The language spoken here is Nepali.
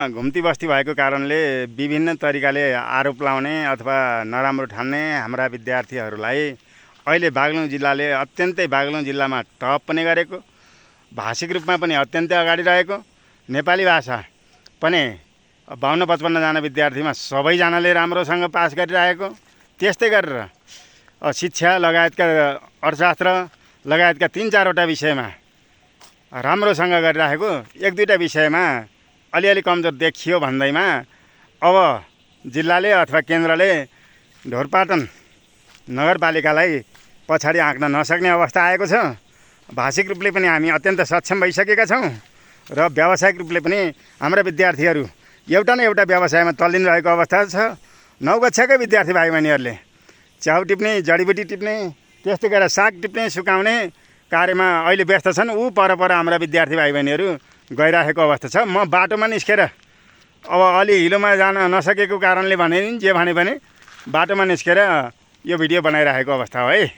घुम्ती बस्ती भएको कारणले विभिन्न तरिकाले आरोप लाउने अथवा नराम्रो ठान्ने हाम्रा विद्यार्थीहरूलाई अहिले बागलुङ जिल्लाले अत्यन्तै बागलुङ जिल्लामा टप पनि गरेको, भाषिक रूपमा पनि अत्यन्तै अगाडि रहेको, नेपाली भाषा पनि 52-55 जना विद्यार्थीमा सबैजनाले राम्रोसँग पास गरिरहेको, त्यस्तै गरेर शिक्षा लगायतका अर्थशास्त्र लगायतका 3-4वटा विषयमा राम्रोसँग गरिरहेको, 1-2टा विषयमा अलिअलि कमजोर देखियो भन्दैमा अब जिल्लाले अथवा केन्द्रले ढोरपाटन नगरपालिकालाई पछाडि आँक्न नसक्ने अवस्था आएको छ। भाषिक रूपले पनि हामी अत्यन्त सक्षम भइसकेका छौँ र व्यावसायिक रूपले पनि हाम्रा विद्यार्थीहरू एउटा न एउटा व्यवसायमा तल्लिन रहेको अवस्था छ। 9 कक्षाकै विद्यार्थी भाइ बहिनीहरूले च्याउ टिप्ने, जडीबुटी टिप्ने, त्यस्तै गरेर साग टिप्ने, सुकाउने कार्यमा अहिले व्यस्त छन्। ऊ पर हाम्रा विद्यार्थी भाइ बहिनीहरू गइरहेको अवस्था छ। म बाटोमा निस्केर अब अलि हिलोमा जान नसकेको कारणले भने जे भने पनि बाटोमा निस्केर यो भिडियो बनाइरहेको अवस्था हो है।